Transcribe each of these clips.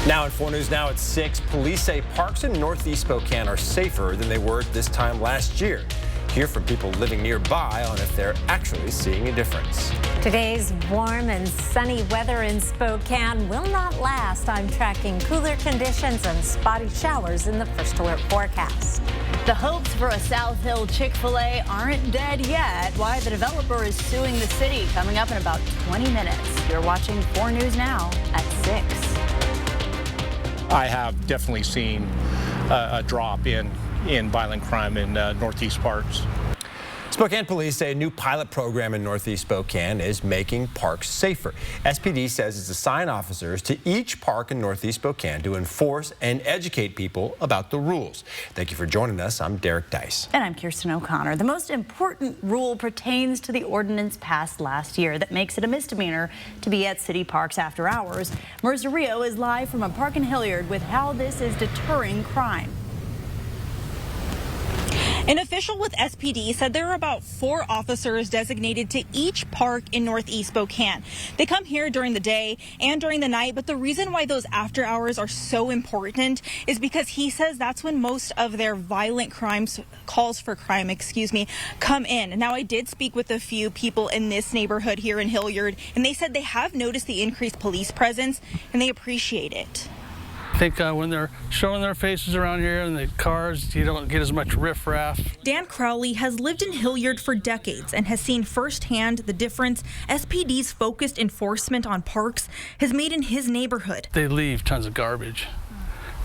Now in 4 News Now at 6, police say parks in northeast Spokane are safer than they were at this time last year. Hear from people living nearby on if they're actually seeing a difference. Today's warm and sunny weather in Spokane will not last. I'm tracking cooler conditions and spotty showers in the first alert forecast. The hopes for a South Hill Chick-fil-A aren't dead yet. Why the developer is suing the city, coming up in about 20 minutes. You're watching 4 News Now at 6. I have definitely seen a drop in violent crime in northeast parks. Spokane police say a new pilot program in northeast Spokane is making parks safer. SPD says it's assigned officers to each park in northeast Spokane to enforce and educate people about the rules. Thank you for joining us. I'm Derek Dice. And I'm Kirsten O'Connor. The most important rule pertains to the ordinance passed last year that makes it a misdemeanor to be at city parks after hours. Marissa Rio is live from a park in Hilliard with how this is deterring crime. An official with SPD said there are about 4 officers designated to each park in northeast Spokane. They come here during the day and during the night, but the reason why those after hours are so important is because he says that's when most of their violent crimes, calls for crime, come in. Now, I did speak with a few people in this neighborhood here in Hilliard, and they said they have noticed the increased police presence and they appreciate it. I think when they're showing their faces around here in the cars, you don't get as much riffraff. Dan Crowley has lived in Hilliard for decades and has seen firsthand the difference SPD's focused enforcement on parks has made in his neighborhood. They leave tons of garbage,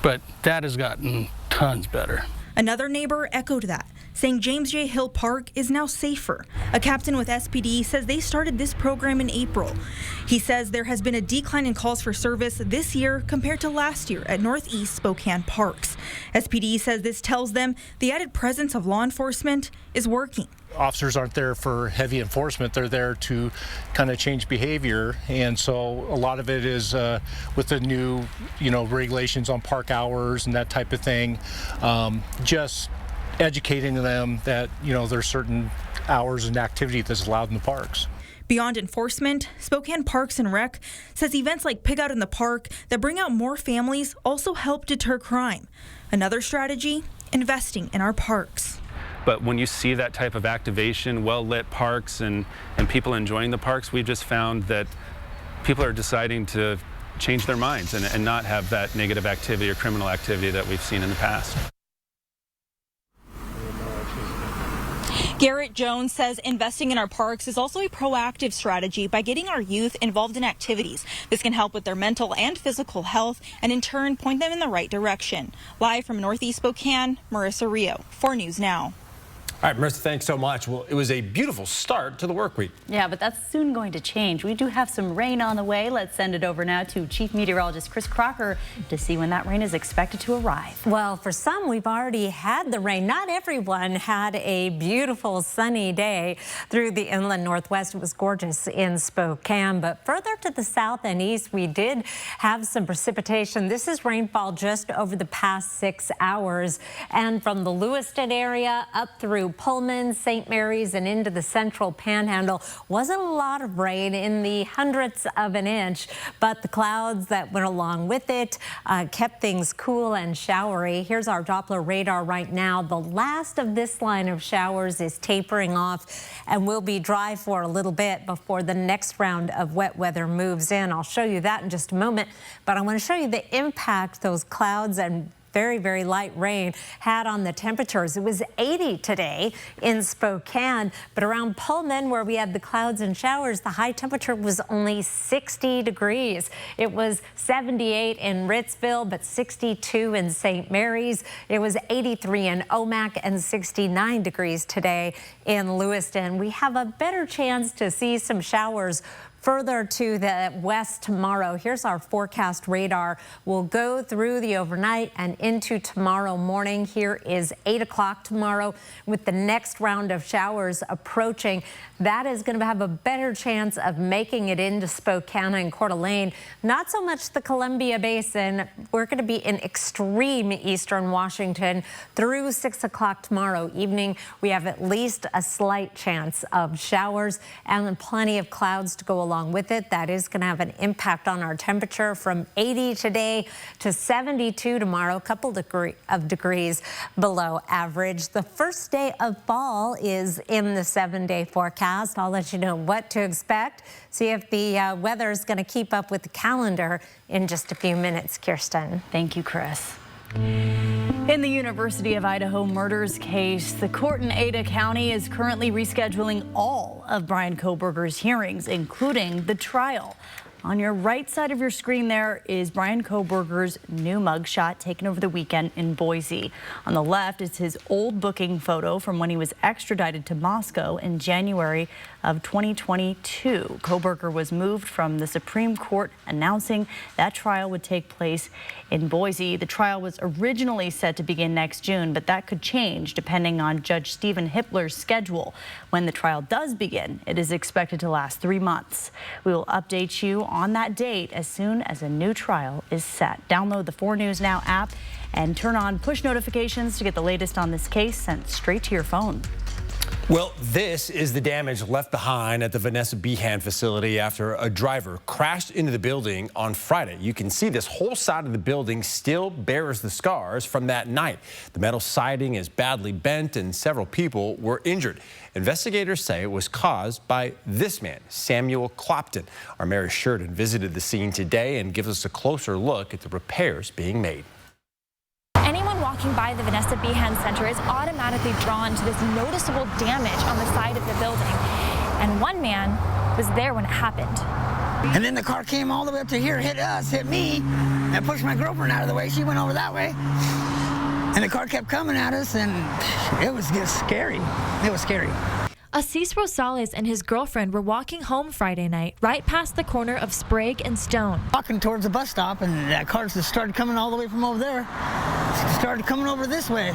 but that has gotten tons better. Another neighbor echoed that, saying James J. Hill Park is now safer. A captain with SPD says they started this program in April. He says there has been a decline in calls for service this year compared to last year at northeast Spokane parks. SPD says this tells them the added presence of law enforcement is working. Officers aren't there for heavy enforcement. They're there to kind of change behavior. And so a lot of it is with the new, regulations on park hours and that type of thing, just educating them that, there's certain hours and activity that's allowed in the parks. Beyond enforcement, Spokane Parks and Rec says events like Pig Out in the Park that bring out more families also help deter crime. Another strategy, investing in our parks. But when you see that type of activation, well-lit parks and people enjoying the parks, we've just found that people are deciding to change their minds and not have that negative activity or criminal activity that we've seen in the past. Garrett Jones says investing in our parks is also a proactive strategy by getting our youth involved in activities. This can help with their mental and physical health and in turn point them in the right direction. Live from northeast Spokane, Marissa Rio, 4 News Now. All right, Marissa, thanks so much. Well, it was a beautiful start to the work week. Yeah, but that's soon going to change. We do have some rain on the way. Let's send it over now to Chief Meteorologist Chris Crocker to see when that rain is expected to arrive. Well, for some, we've already had the rain. Not everyone had a beautiful sunny day through the inland northwest. It was gorgeous in Spokane, but further to the south and east, we did have some precipitation. This is rainfall just over the past 6 hours, and from the Lewiston area up through Pullman, St. Mary's, and into the central panhandle. Wasn't a lot of rain, in the hundredths of an inch, but the clouds that went along with it kept things cool and showery. Here's our Doppler radar right now. The last of this line of showers is tapering off and will be dry for a little bit before the next round of wet weather moves in. I'll show you that in just a moment, but I want to show you the impact those clouds and very, very light rain had on the temperatures. It was 80 today in Spokane, but around Pullman, where we had the clouds and showers, the high temperature was only 60 degrees. It was 78 in Ritzville, but 62 in St. Mary's. It was 83 in Omak and 69 degrees today in Lewiston. We have a better chance to see some showers further to the west tomorrow. Here's our forecast radar. We'll go through the overnight and into tomorrow morning. Here is 8 o'clock tomorrow with the next round of showers approaching. That is going to have a better chance of making it into Spokane and Coeur d'Alene. Not so much the Columbia Basin. We're going to be in extreme eastern Washington through 6 o'clock tomorrow evening. We have at least a slight chance of showers and plenty of clouds to go along with it. That is going to have an impact on our temperature from 80 today to 72 tomorrow, a couple of degrees below average. The first day of fall is in the 7-day forecast. I'll let you know what to expect. See if the weather is going to keep up with the calendar in just a few minutes, Kirsten. Thank you, Chris. In the University of Idaho murders case, the court in Ada County is currently rescheduling all of Bryan Kohberger's hearings, including the trial. On your right side of your screen there is Bryan Kohberger's new mugshot taken over the weekend in Boise. On the left is his old booking photo from when he was extradited to Moscow in January of 2022. Kohberger was moved from the Supreme Court, announcing that trial would take place in Boise. The trial was originally set to begin next June, but that could change depending on Judge Stephen Hippler's schedule. When the trial does begin, it is expected to last 3 months. We will update you on that date as soon as a new trial is set. Download the 4 News Now app and turn on push notifications to get the latest on this case sent straight to your phone. Well, this is the damage left behind at the Vanessa Behan facility after a driver crashed into the building on Friday. You can see this whole side of the building still bears the scars from that night. The metal siding is badly bent and several people were injured. Investigators say it was caused by this man, Samuel Clopton. Our Mary Sheridan visited the scene today and gives us a closer look at the repairs being made. Anyone walking by the Vanessa Behan Center is automatically drawn to this noticeable damage on the side of the building. And one man was there when it happened. And then the car came all the way up to here, hit us, hit me, and pushed my girlfriend out of the way. She went over that way. And the car kept coming at us, and it was just scary. It was scary. Assis Rosales and his girlfriend were walking home Friday night, right past the corner of Sprague and Stone. Walking towards the bus stop, and that car just started coming all the way from over there. It started coming over this way.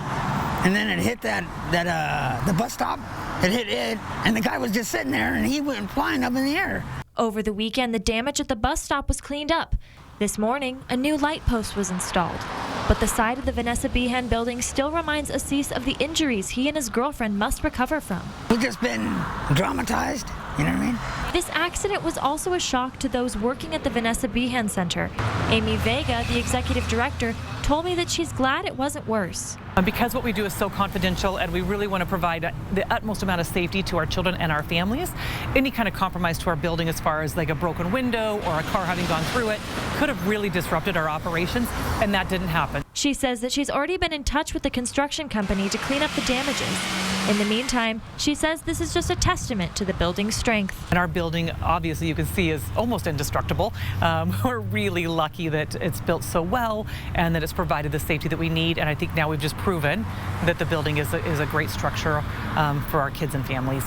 And then it hit the bus stop. It hit it, and the guy was just sitting there, and he went flying up in the air. Over the weekend, the damage at the bus stop was cleaned up. This morning, a new light post was installed. But the side of the Vanessa Behan building still reminds Assis of the injuries he and his girlfriend must recover from. We've just been dramatized, you know what I mean? This accident was also a shock to those working at the Vanessa Behan Center. Amy Vega, the executive director, told me that she's glad it wasn't worse. Because what we do is so confidential and we really want to provide the utmost amount of safety to our children and our families, any kind of compromise to our building as far as like a broken window or a car having gone through it could have really disrupted our operations, and that didn't happen. She says that she's already been in touch with the construction company to clean up the damages. In the meantime, she says this is just a testament to the building's strength. And our building, obviously, you can see is almost indestructible. We're really lucky that it's built so well and that it's provided the safety that we need. And I think now we've just proven that the building is a great structure for our kids and families.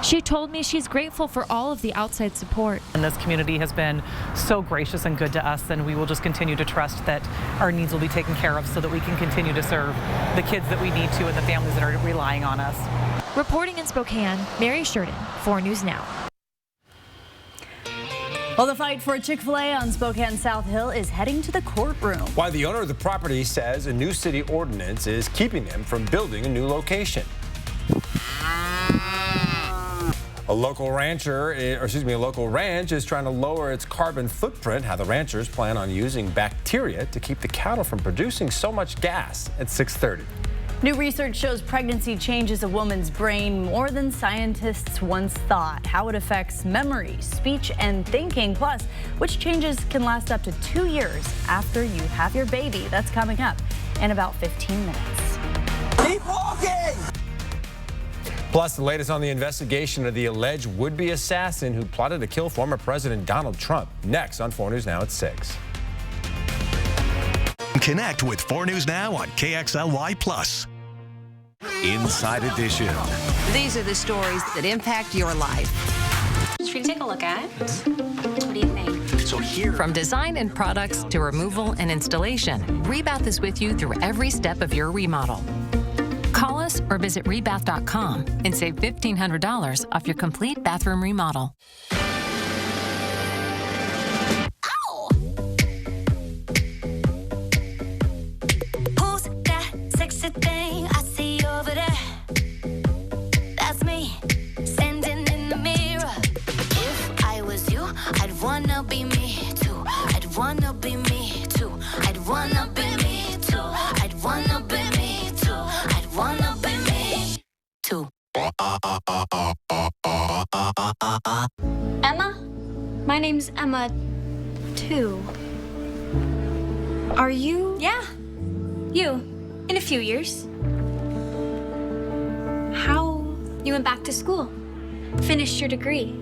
She told me she's grateful for all of the outside support. And this community has been so gracious and good to us, and we will just continue to trust that our needs will be taken care of so that we can continue to serve the kids that we need to and the families that are relying on us. Reporting in Spokane, Mary Sheridan, 4 News Now. Well, the fight for Chick-fil-A on Spokane South Hill is heading to the courtroom. Why the owner of the property says a new city ordinance is keeping them from building a new location. A local ranch is trying to lower its carbon footprint. How the ranchers plan on using bacteria to keep the cattle from producing so much gas at 6:30. New research shows pregnancy changes a woman's brain more than scientists once thought. How it affects memory, speech, and thinking. Plus, which changes can last up to 2 years after you have your baby. That's coming up in about 15 minutes. Keep walking! Plus, the latest on the investigation of the alleged would-be assassin who plotted to kill former President Donald Trump. Next on 4 News Now at 6. Connect with 4 News Now on KXLY+. Inside Edition. These are the stories that impact your life. Should we take a look at? What do you think? So here, From design and products to removal and installation, Rebath is with you through every step of your remodel. Call us or visit rebath.com and save $1,500 off your complete bathroom remodel. Ow! Who's that sexy thing I see over there? That's me, standing in the mirror. If I was you, me too. I'd wanna be me too. I'd wanna be me too. I'd wanna be me too. Emma? My name's Emma, too. Are you? Yeah. You. In a few years. How? You went back to school. Finished your degree.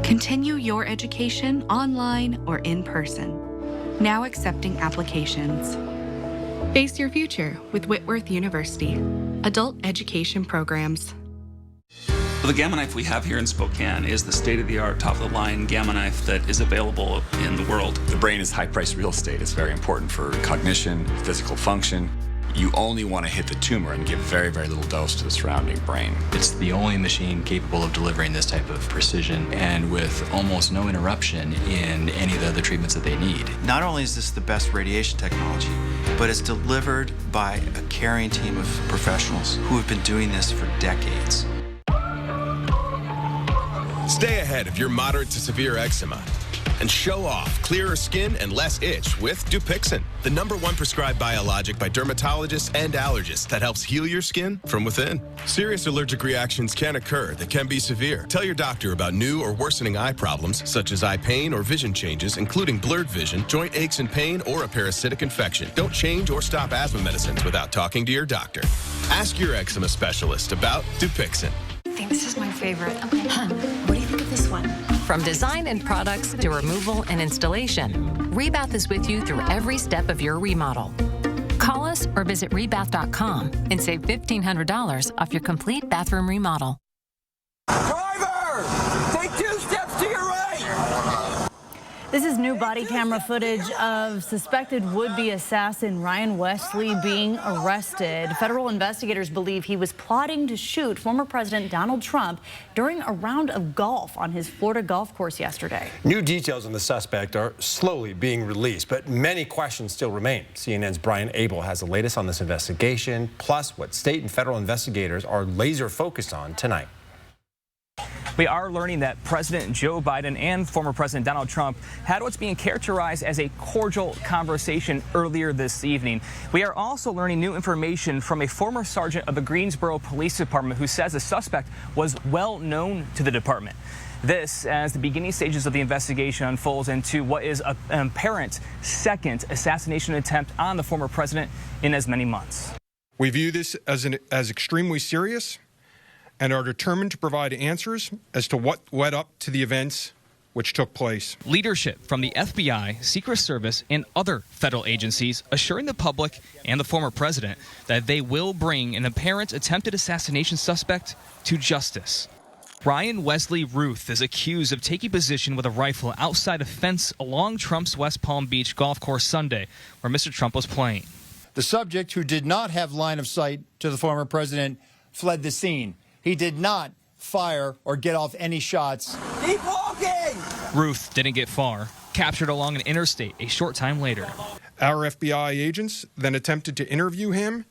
Continue your education online or in person. Now accepting applications. Face your future with Whitworth University. Adult education programs. The Gamma Knife we have here in Spokane is the state-of-the-art, top-of-the-line Gamma Knife that is available in the world. The brain is high-priced real estate. It's very important for cognition, physical function. You only want to hit the tumor and give very, very little dose to the surrounding brain. It's the only machine capable of delivering this type of precision and with almost no interruption in any of the other treatments that they need. Not only is this the best radiation technology, but it's delivered by a caring team of professionals who have been doing this for decades. Stay ahead of your moderate to severe eczema and show off clearer skin and less itch with Dupixent, the #1 prescribed biologic by dermatologists and allergists that helps heal your skin from within. Serious allergic reactions can occur that can be severe. Tell your doctor about new or worsening eye problems such as eye pain or vision changes, including blurred vision, joint aches and pain, or a parasitic infection. Don't change or stop asthma medicines without talking to your doctor. Ask your eczema specialist about Dupixent. I think this is my favorite. Okay. What do you think of this one? From design and products to removal and installation, Rebath is with you through every step of your remodel. Call us or visit rebath.com and save $1,500 off your complete bathroom remodel. Driver! Take 2 steps to your right! This is new body camera footage of suspected would-be assassin Ryan Wesley being arrested. Federal investigators believe he was plotting to shoot former President Donald Trump during a round of golf on his Florida golf course yesterday. New details on the suspect are slowly being released, but many questions still remain. CNN's Brian Abel has the latest on this investigation, plus what state and federal investigators are laser focused on tonight. We are learning that President Joe Biden and former President Donald Trump had what's being characterized as a cordial conversation earlier this evening. We are also learning new information from a former sergeant of the Greensboro Police Department who says the suspect was well known to the department. This as the beginning stages of the investigation unfolds into what is an apparent second assassination attempt on the former president in as many months. We view this as extremely serious and are determined to provide answers as to what led up to the events which took place. Leadership from the FBI, Secret Service, and other federal agencies assuring the public and the former president that they will bring an apparent attempted assassination suspect to justice. Ryan Wesley Ruth is accused of taking position with a rifle outside a fence along Trump's West Palm Beach golf course Sunday, where Mr. Trump was playing. The subject, who did not have line of sight to the former president, fled the scene. He did not fire or get off any shots. Keep walking! Ruth didn't get far, captured along an interstate a short time later. Our FBI agents then attempted to interview him,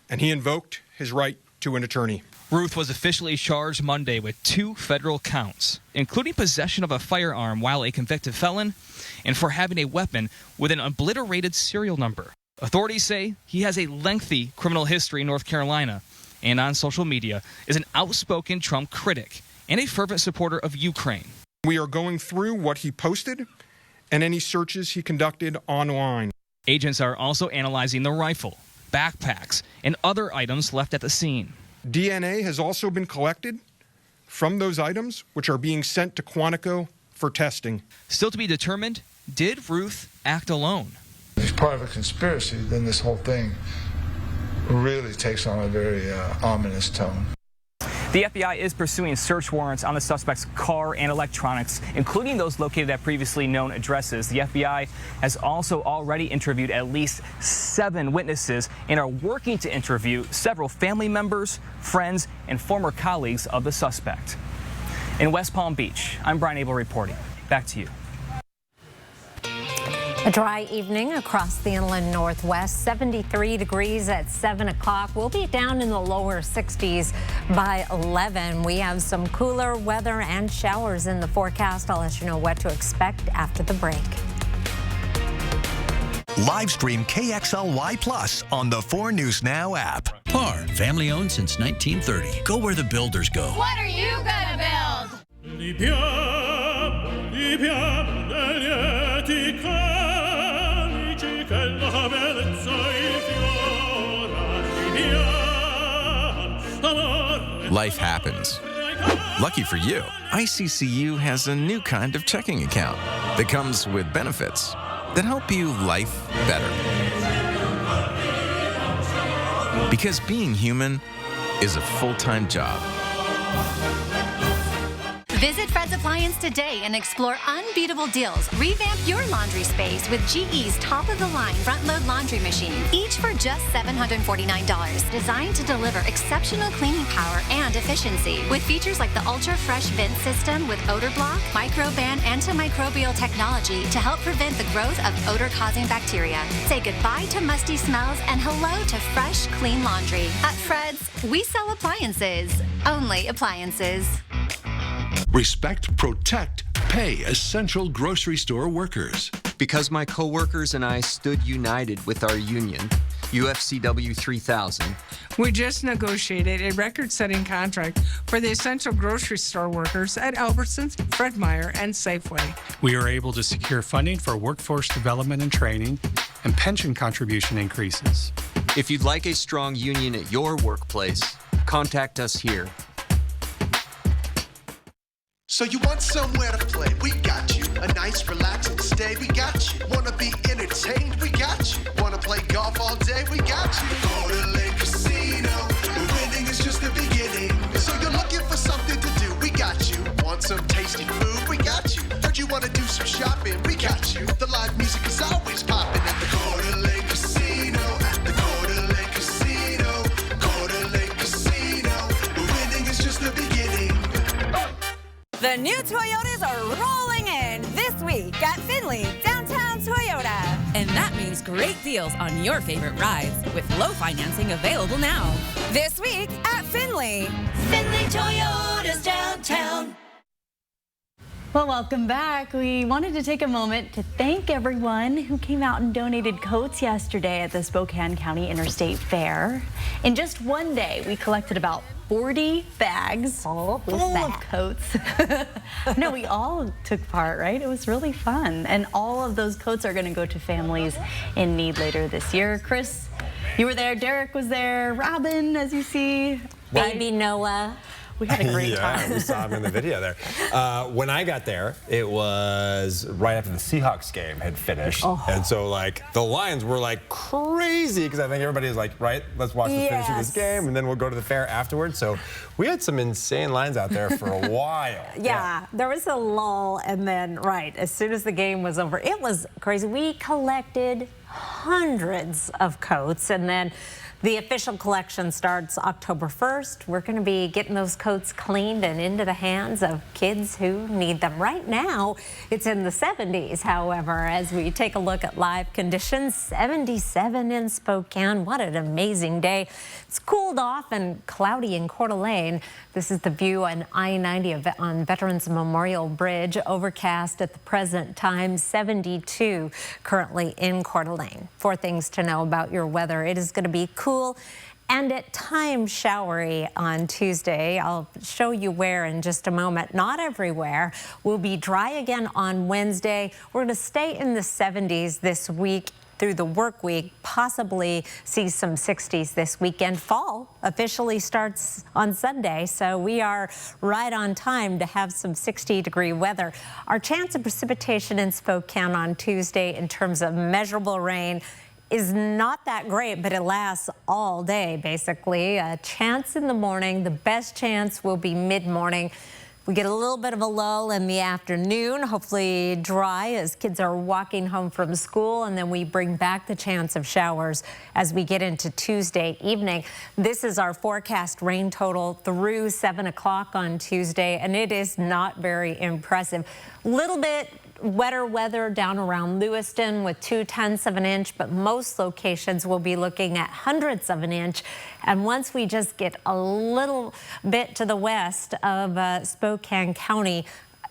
and he invoked his right to an attorney. Ruth was officially charged Monday with 2 federal counts, including possession of a firearm while a convicted felon and for having a weapon with an obliterated serial number. Authorities say he has a lengthy criminal history in North Carolina and on social media is an outspoken Trump critic and a fervent supporter of Ukraine. We are going through what he posted and any searches he conducted online. Agents are also analyzing the rifle, backpacks, and other items left at the scene. DNA has also been collected from those items, which are being sent to Quantico for testing. Still to be determined, did Ruth act alone? If he's part of a conspiracy, then this whole thing really takes on a very ominous tone. The FBI is pursuing search warrants on the suspect's car and electronics, including those located at previously known addresses. The FBI has also already interviewed at least 7 witnesses and are working to interview several family members, friends, and former colleagues of the suspect. In West Palm Beach, I'm Brian Abel reporting. Back to you. A dry evening across the inland northwest, 73 degrees at 7 o'clock. We'll be down in the lower 60s by 11. We have some cooler weather and showers in the forecast. I'll let you know what to expect after the break. Live stream KXLY Plus on the 4 News Now app. PAR, family owned since 1930. Go where the builders go. What are you gonna build? Life happens. Lucky for you, ICCU has a new kind of checking account that comes with benefits that help you life better. Because being human is a full-time job. Visit Fred's Appliance today and explore unbeatable deals. Revamp your laundry space with GE's top-of-the-line front-load laundry machine, each for just $749. Designed to deliver exceptional cleaning power and efficiency. With features like the Ultra Fresh Vent System with odor block, Microban antimicrobial technology to help prevent the growth of odor-causing bacteria. Say goodbye to musty smells and hello to fresh, clean laundry. At Fred's, we sell appliances. Only appliances. Respect, protect, pay essential grocery store workers. Because my coworkers and I stood united with our union, UFCW 3000. We just negotiated a record-setting contract for the essential grocery store workers at Albertsons, Fred Meyer, and Safeway. We are able to secure funding for workforce development and training and pension contribution increases. If you'd like a strong union at your workplace, contact us here. So you want somewhere to play? We got you. A nice, relaxing stay? We got you. Wanna be entertained? We got you. Wanna play golf all day? We got you. Go to Lake Casino. Winning is just the beginning. So you're looking for something to do? We got you. Want some tasty food? We got you. Heard you wanna do some shopping? We got you. The live music is always popping at the Go to Lake Casino. At the Go to Lake Casino. Go to Lake Casino. Winning is just the beginning. The new Toyotas are rolling in this week at Findlay Downtown Toyota. And that means great deals on your favorite rides with low financing available now. This week at Findlay. Findlay Toyota's downtown. Well, welcome back. We wanted to take a moment to thank everyone who came out and donated coats yesterday at the Spokane County Interstate Fair. In just one day, we collected about 40 bags full of coats. No, we all took part, right? It was really fun. And all of those coats are going to go to families in need later this year. Chris, you were there. Derek was there. Robin, as you see. Baby Noah. We had a great time. We saw him in the video there. When I got there, it was right after the Seahawks game had finished. Oh. And so, like, the lines were, like, crazy because I think everybody was like, right, let's watch the finish of this game, and then we'll go to the fair afterwards. So we had some insane lines out there for a while. Yeah, there was a lull, and then, right, as soon as the game was over, it was crazy. We collected hundreds of coats, and then the official collection starts October 1st. We're going to be getting those coats cleaned and into the hands of kids who need them. Right now, it's in the 70s, however, as we take a look at live conditions. 77 in Spokane. What an amazing day. It's cooled off and cloudy in Coeur d'Alene. This is the view on I-90 on Veterans Memorial Bridge. Overcast at the present time, 72 currently in Coeur d'Alene. 4 things to know about your weather. It is going to be cool and at times showery on Tuesday. I'll show you where in just a moment. Not everywhere. We'll be dry again on Wednesday. We're going to stay in the 70s this week through the work week, possibly see some 60s this weekend. Fall officially starts on Sunday, so we are right on time to have some 60-degree weather. Our chance of precipitation in Spokane on Tuesday in terms of measurable rain is not that great, but it lasts all day, basically. A chance in the morning. The best chance will be mid-morning. We get a little bit of a lull in the afternoon, hopefully dry as kids are walking home from school, and then we bring back the chance of showers as we get into Tuesday evening. This is our forecast rain total through 7 o'clock on Tuesday, and it is not very impressive. Little bit wetter weather down around Lewiston with 0.2 of an inch, but most locations will be looking at hundredths of an inch. And once we just get a little bit to the west of Spokane County,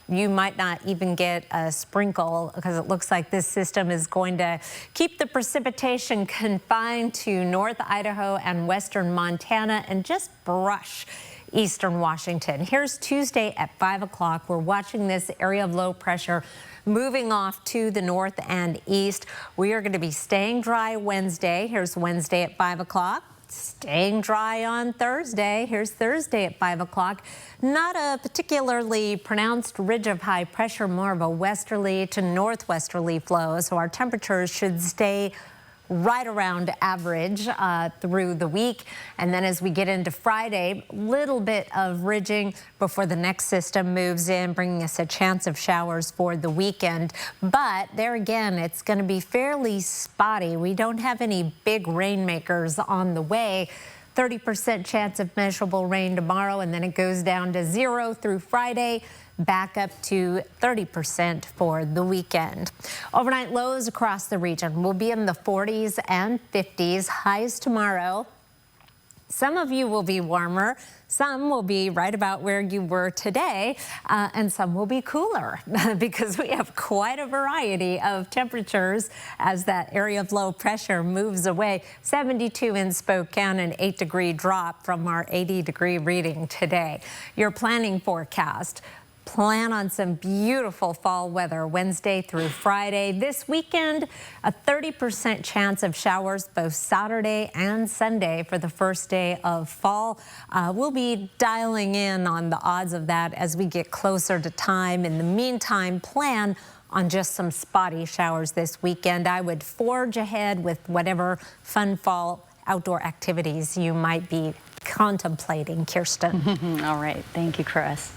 you might not even get a sprinkle, because it looks like this system is going to keep the precipitation confined to North Idaho and western Montana and just brush eastern Washington. Here's Tuesday at 5 o'clock. We're watching this area of low pressure moving off to the north and east. We are going to be staying dry Wednesday. Here's Wednesday at 5 o'clock. Staying dry on Thursday. Here's Thursday at 5 o'clock. Not a particularly pronounced ridge of high pressure, more of a westerly to northwesterly flow. So our temperatures should stay right around average through the week. And then as we get into Friday, a little bit of ridging before the next system moves in, bringing us a chance of showers for the weekend. But there again, it's going to be fairly spotty. We don't have any big rainmakers on the way. 30% chance of measurable rain tomorrow, and then it goes down to 0 through Friday, back up to 30% for the weekend. Overnight lows across the region will be in the 40s and 50s. Highs tomorrow. Some of you will be warmer, some will be right about where you were today, and some will be cooler because we have quite a variety of temperatures as that area of low pressure moves away. 72 in Spokane, an 8-degree drop from our 80-degree reading today. Your planning forecast. Plan on some beautiful fall weather Wednesday through Friday. This weekend, a 30% chance of showers both Saturday and Sunday for the first day of fall. We'll be dialing in on the odds of that as we get closer to time. In the meantime, plan on just some spotty showers this weekend. I would forge ahead with whatever fun fall outdoor activities you might be contemplating, Kirsten. All right. Thank you, Chris.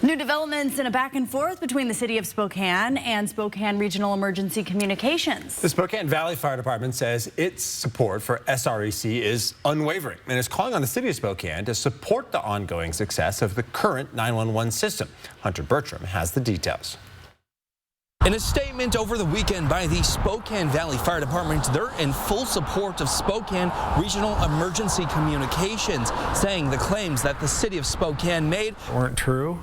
New developments in a back and forth between the city of Spokane and Spokane Regional Emergency Communications. The Spokane Valley Fire Department says its support for SREC is unwavering and is calling on the city of Spokane to support the ongoing success of the current 911 system. Hunter Bertram has the details. In a statement over the weekend by the Spokane Valley Fire Department, they're in full support of Spokane Regional Emergency Communications, saying the claims that the city of Spokane made weren't true.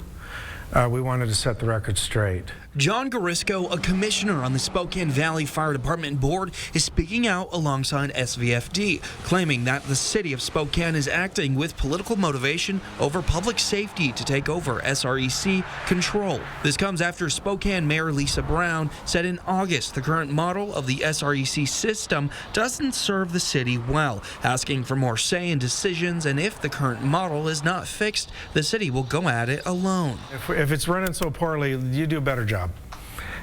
We wanted to set the record straight. John Garisco, a commissioner on the Spokane Valley Fire Department board, is speaking out alongside SVFD, claiming that the city of Spokane is acting with political motivation over public safety to take over SREC control. This comes after Spokane Mayor Lisa Brown said in August the current model of the SREC system doesn't serve the city well, asking for more say in decisions, and if the current model is not fixed, the city will go at it alone. If it's running so poorly, you do a better job.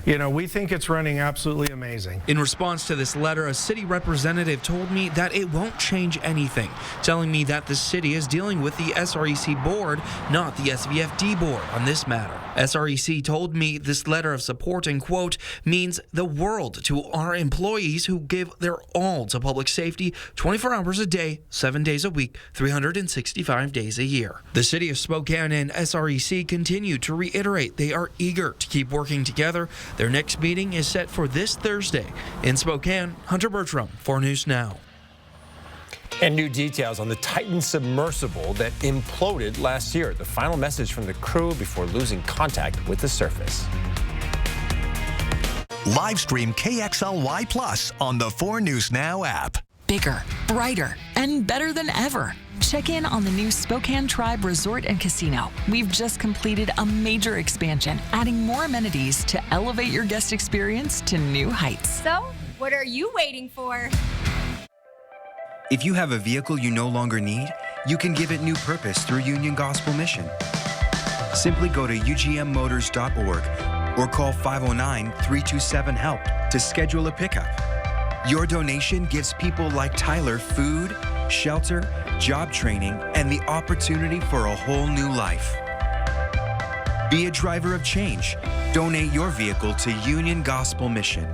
You know, we think it's running absolutely amazing. In response to this letter, a city representative told me that it won't change anything, telling me that the city is dealing with the SREC board, not the SVFD board, on this matter. SREC told me this letter of support, and quote, means the world to our employees who give their all to public safety 24 hours a day, 7 days a week, 365 days a year. The city of Spokane and SREC continue to reiterate they are eager to keep working together. Their next meeting is set for this Thursday. In Spokane, Hunter Bertram, 4 News Now. And new details on the Titan submersible that imploded last year. The final message from the crew before losing contact with the surface. Live stream KXLY Plus on the 4 News Now app. Bigger, brighter, and better than ever. Check in on the new Spokane Tribe Resort and Casino. We've just completed a major expansion, adding more amenities to elevate your guest experience to new heights. So, what are you waiting for? If you have a vehicle you no longer need, you can give it new purpose through Union Gospel Mission. Simply go to ugmmotors.org or call 509-327-HELP to schedule a pickup. Your donation gives people like Tyler food, shelter, job training, and the opportunity for a whole new life. Be a driver of change. Donate your vehicle to Union Gospel Mission.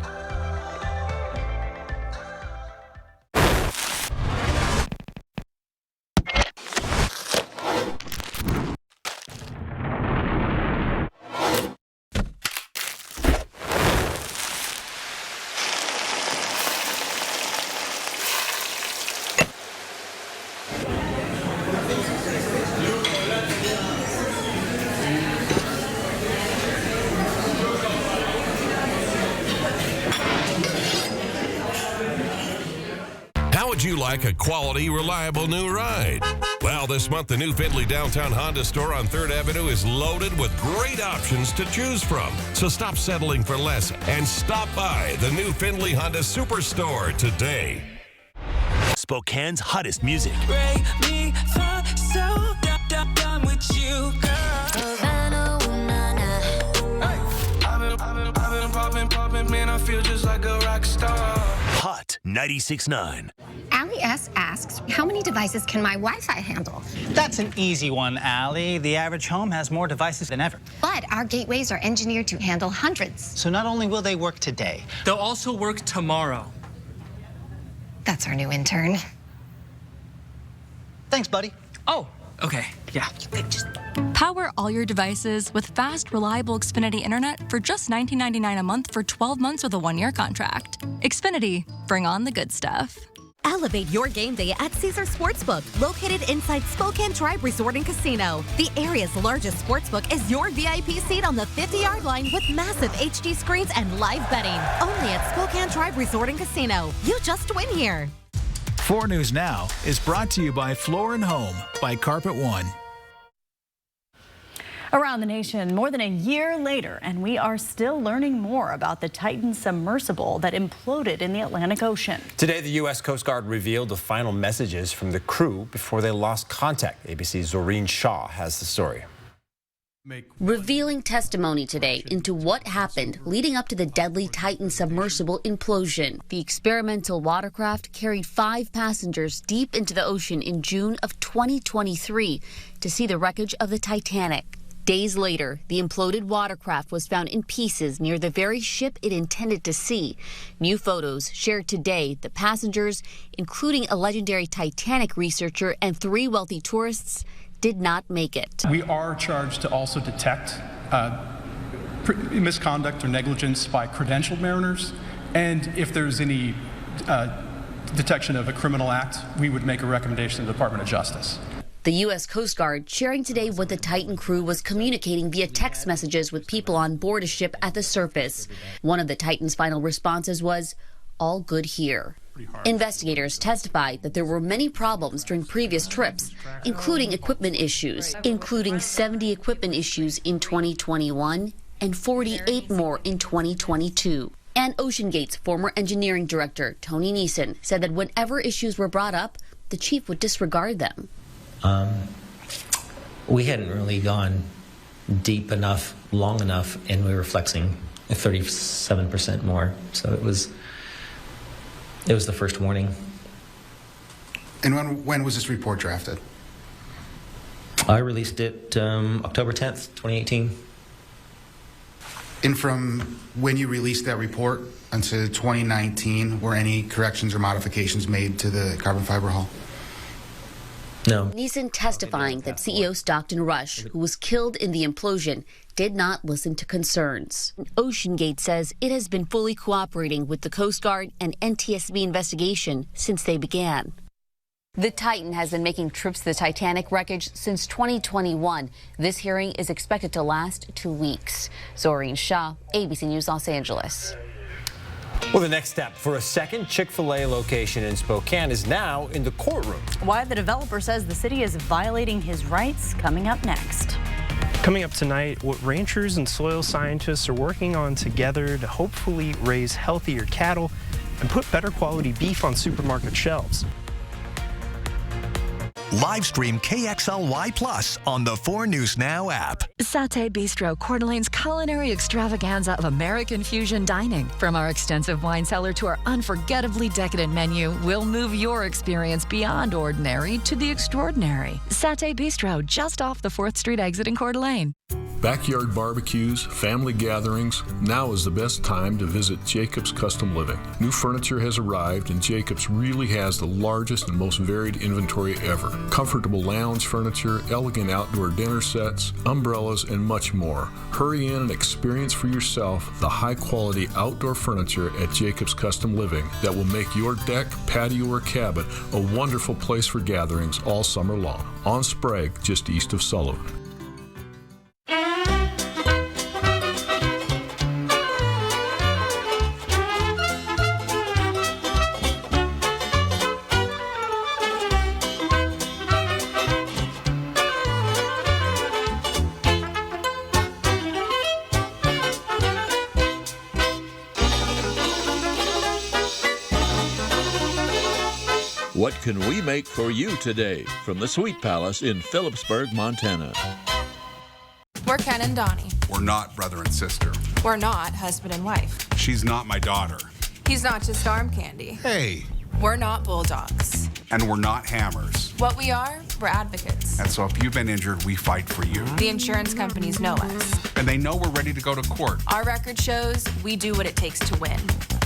Would you like a quality, reliable new ride? Well, this month, the new Findlay Downtown Honda store on 3rd Avenue is loaded with great options to choose from. So stop settling for less and stop by the new Findlay Honda Superstore today. Spokane's hottest music. Break me so done with you, girl. I've been popping, man, I feel just like a rock star. Hot 96.9. Allie S. asks, how many devices can my Wi-Fi handle? That's an easy one, Allie. The average home has more devices than ever. But our gateways are engineered to handle hundreds. So not only will they work today, they'll also work tomorrow. That's our new intern. Thanks, buddy. Oh, okay, yeah. Power all your devices with fast, reliable Xfinity Internet for just $19.99 a month for 12 months with a 1-year contract. Xfinity, bring on the good stuff. Elevate your game day at Caesars Sportsbook, located inside Spokane Tribe Resort and Casino. The area's largest sportsbook is your VIP seat on the 50-yard line with massive HD screens and live betting. Only at Spokane Tribe Resort and Casino. You just win here. 4 News Now is brought to you by Floor & Home by Carpet One. Around the nation, more than a year later, and we are still learning more about the Titan submersible that imploded in the Atlantic Ocean. Today, the U.S. Coast Guard revealed the final messages from the crew before they lost contact. ABC's Zoreen Shaw has the story. Revealing testimony today into what happened leading up to the deadly Titan submersible implosion. The experimental watercraft carried 5 passengers deep into the ocean in June of 2023 to see the wreckage of the Titanic. Days later, the imploded watercraft was found in pieces near the very ship it intended to see. New photos shared today, the passengers, including a legendary Titanic researcher and 3 wealthy tourists, did not make it. We are charged to also detect misconduct or negligence by credentialed mariners, and if there's any detection of a criminal act, we would make a recommendation to the Department of Justice. The U.S. Coast Guard sharing today what the Titan crew was communicating via text messages with people on board a ship at the surface. One of the Titan's final responses was, "All good here." Investigators testified that there were many problems during previous trips, including equipment issues, including 70 equipment issues in 2021 and 48 more in 2022. And OceanGate's former engineering director, Tony Neeson, said that whenever issues were brought up, the chief would disregard them. We hadn't really gone deep enough, long enough, and we were flexing 37% more. So it was the first warning. And when was this report drafted? I released it October 10th, 2018. And from when you released that report until 2019, were any corrections or modifications made to the carbon fiber hull? No. Neeson testifying that CEO Stockton Rush, who was killed in the implosion, did not listen to concerns. OceanGate says it has been fully cooperating with the Coast Guard and NTSB investigation since they began. The Titan has been making trips to the Titanic wreckage since 2021. This hearing is expected to last 2 weeks. Zoreen Shaw, ABC News, Los Angeles. Well, the next step for a second Chick-fil-A location in Spokane is now in the courtroom. Why the developer says the city is violating his rights, coming up next. Coming up tonight, what ranchers and soil scientists are working on together to hopefully raise healthier cattle and put better quality beef on supermarket shelves. Live stream KXLY Plus on the 4 News Now app. Satay Bistro, Coeur d'Alene's culinary extravaganza of American fusion dining. From our extensive wine cellar to our unforgettably decadent menu, we'll move your experience beyond ordinary to the extraordinary. Satay Bistro, just off the 4th Street exit in Coeur d'Alene. Backyard barbecues, family gatherings, now is the best time to visit Jacobs Custom Living. New furniture has arrived and Jacobs really has the largest and most varied inventory ever. Comfortable lounge furniture, elegant outdoor dinner sets, umbrellas, and much more. Hurry in and experience for yourself the high-quality outdoor furniture at Jacobs Custom Living that will make your deck, patio, or cabin a wonderful place for gatherings all summer long. On Sprague, just east of Sullivan. What can we make for you today? From the Sweet Palace in Phillipsburg, Montana. We're Ken and Donnie. We're not brother and sister. We're not husband and wife. She's not my daughter. He's not just arm candy. Hey. We're not bulldogs. And we're not hammers. What we are, we're advocates. And so if you've been injured, we fight for you. The insurance companies know us. And they know we're ready to go to court. Our record shows we do what it takes to win.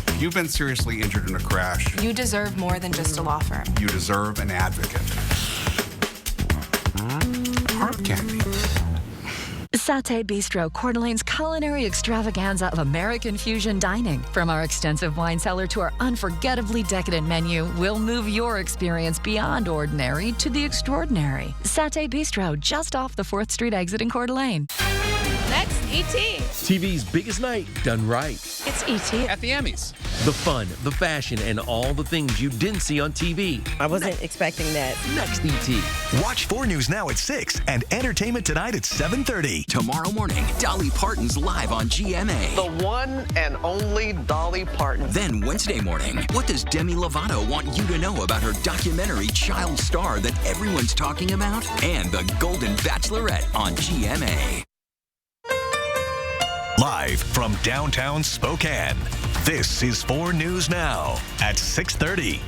If you've been seriously injured in a crash, you deserve more than just a law firm. You deserve an advocate. Arm candy. Satay Bistro, Coeur d'Alene's culinary extravaganza of American fusion dining. From our extensive wine cellar to our unforgettably decadent menu, we'll move your experience beyond ordinary to the extraordinary. Satay Bistro, just off the 4th Street exit in Coeur d'Alene. Next, E.T. TV's biggest night done right. It's E.T. At the Emmys. The fun, the fashion, and all the things you didn't see on TV. I wasn't expecting that. Next E.T. Watch 4 News Now at 6 and Entertainment Tonight at 7:30. Tomorrow morning, Dolly Parton's live on GMA. The one and only Dolly Parton. Then Wednesday morning, what does Demi Lovato want you to know about her documentary Child Star that everyone's talking about? And the Golden Bachelorette on GMA. Live from downtown Spokane, this is 4 News Now at 6:30.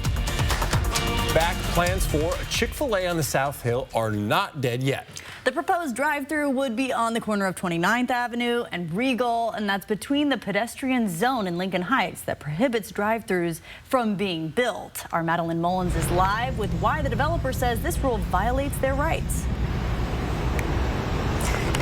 Back, plans for a Chick-fil-A on the South Hill are not dead yet. The proposed drive-thru would be on the corner of 29th Avenue and Regal, and that's between the pedestrian zone in Lincoln Heights that prohibits drive-thrus from being built. Our Madeline Mullins is live with why the developer says this rule violates their rights.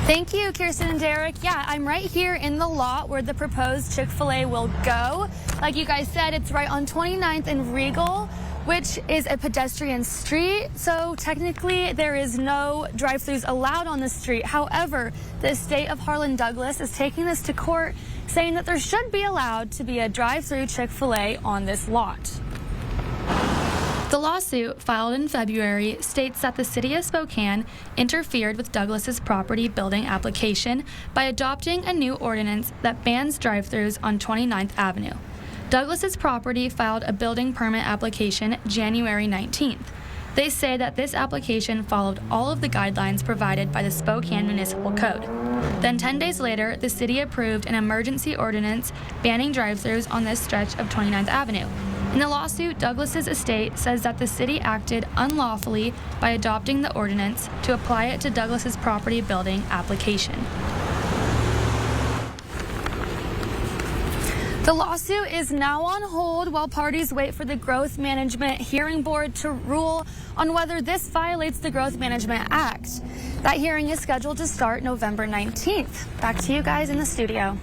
Thank you, Kirsten and Derek. Yeah, I'm right here in the lot where the proposed Chick-fil-A will go. Like you guys said, it's right on 29th and Regal, which is a pedestrian street. So technically there is no drive-thrus allowed on the street. However, the estate of Harlan Douglas is taking this to court, saying that there should be allowed to be a drive-thru Chick-fil-A on this lot. The lawsuit, filed in February, states that the city of Spokane interfered with Douglas's property building application by adopting a new ordinance that bans drive-thrus on 29th Avenue. Douglas's property filed a building permit application January 19th. They say that this application followed all of the guidelines provided by the Spokane Municipal Code. Then 10 days later, the city approved an emergency ordinance banning drive-thrus on this stretch of 29th Avenue. In the lawsuit, Douglas's estate says that the city acted unlawfully by adopting the ordinance to apply it to Douglas's property building application. The lawsuit is now on hold while parties wait for the Growth Management Hearing Board to rule on whether this violates the Growth Management Act. That hearing is scheduled to start November 19th. Back to you guys in the studio.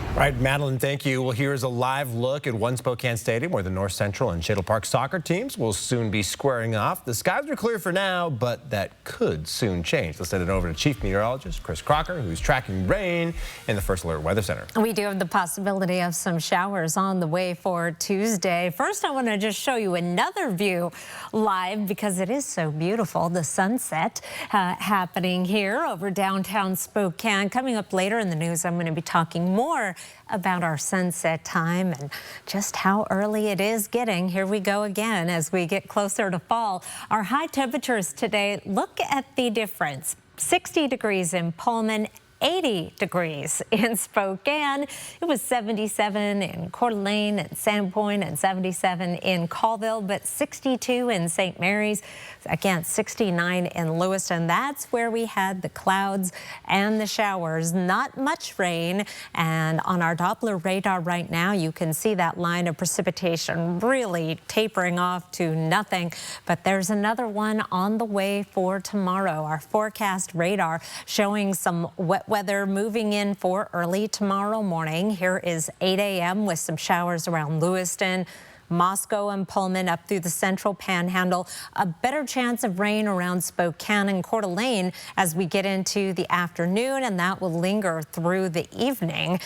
All right, Madeline, thank you. Well, here's a live look at One Spokane Stadium where the North Central and Shadle Park soccer teams will soon be squaring off. The skies are clear for now, but that could soon change. Let's send it over to Chief Meteorologist Chris Crocker, who's tracking rain in the First Alert Weather Center. We do have the possibility of some showers on the way for Tuesday. First, I want to just show you another view live because it is so beautiful. The sunset happening here over downtown Spokane. Coming up later in the news, I'm going to be talking more about our sunset time and just how early it is getting. Here we go again as we get closer to fall. Our high temperatures today, look at the difference. 60 degrees in Pullman, 80 degrees in Spokane. It was 77 in Coeur d'Alene and Sandpoint and 77 in Colville, but 62 in St. Mary's. Again, 69 in Lewiston. That's where we had the clouds and the showers. Not much rain. And on our Doppler radar right now, you can see that line of precipitation really tapering off to nothing. But there's another one on the way for tomorrow. Our forecast radar showing some wet weather moving in for early tomorrow morning. Here is 8 a.m. with some showers around Lewiston, Moscow and Pullman up through the central panhandle. A better chance of rain around Spokane and Coeur d'Alene as we get into the afternoon, and that will linger through the evening.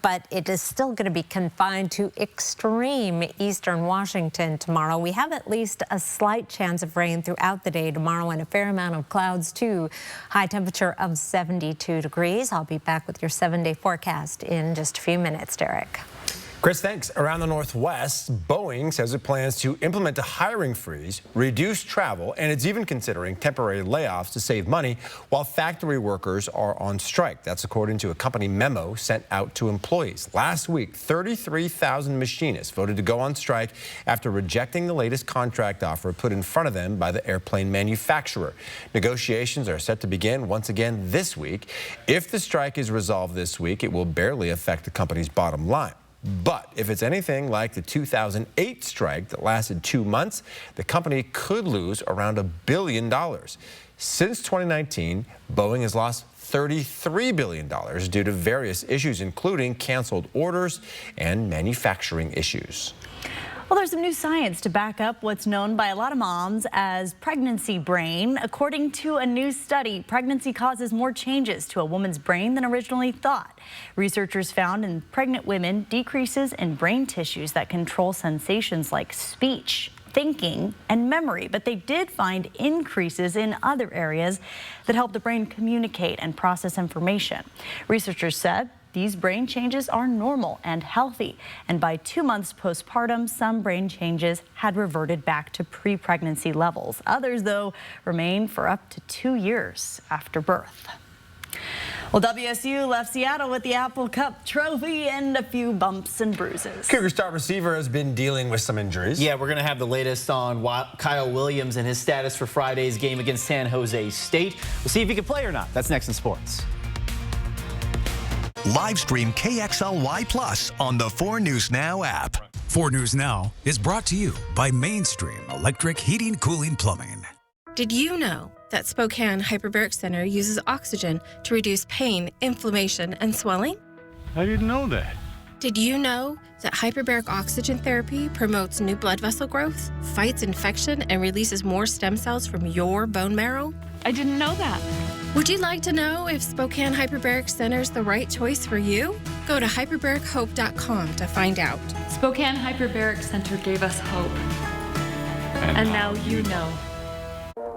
But it is still going to be confined to extreme eastern Washington tomorrow. We have at least a slight chance of rain throughout the day tomorrow and a fair amount of clouds too. High temperature of 72 degrees. I'll be back with your 7-day forecast in just a few minutes, Derek. Chris, thanks. Around the Northwest, Boeing says it plans to implement a hiring freeze, reduce travel, and it's even considering temporary layoffs to save money while factory workers are on strike. That's according to a company memo sent out to employees. Last week, 33,000 machinists voted to go on strike after rejecting the latest contract offer put in front of them by the airplane manufacturer. Negotiations are set to begin once again this week. If the strike is resolved this week, it will barely affect the company's bottom line. But if it's anything like the 2008 strike that lasted 2 months, the company could lose around $1 billion. Since 2019, Boeing has lost $33 billion due to various issues, including canceled orders and manufacturing issues. Well, there's some new science to back up what's known by a lot of moms as pregnancy brain. According to a new study, pregnancy causes more changes to a woman's brain than originally thought. Researchers found in pregnant women decreases in brain tissues that control sensations like speech, thinking, and memory, but they did find increases in other areas that help the brain communicate and process information. Researchers said these brain changes are normal and healthy, and by 2 months postpartum, some brain changes had reverted back to pre-pregnancy levels. Others, though, remain for up to 2 years after birth. Well, WSU left Seattle with the Apple Cup trophy and a few bumps and bruises. Cougar star receiver has been dealing with some injuries. Yeah, we're going to have the latest on Kyle Williams and his status for Friday's game against San Jose State. We'll see if he can play or not. That's next in sports. Live stream KXLY Plus on the 4 News Now app. 4 News Now is brought to you by Mainstream Electric Heating, Cooling, Plumbing. Did you know that Spokane Hyperbaric Center uses oxygen to reduce pain, inflammation, and swelling? I didn't know that. Did you know that hyperbaric oxygen therapy promotes new blood vessel growth, fights infection, and releases more stem cells from your bone marrow? I didn't know that. Would you like to know if Spokane Hyperbaric Center is the right choice for you? Go to hyperbarichope.com to find out. Spokane Hyperbaric Center gave us hope. And now you know.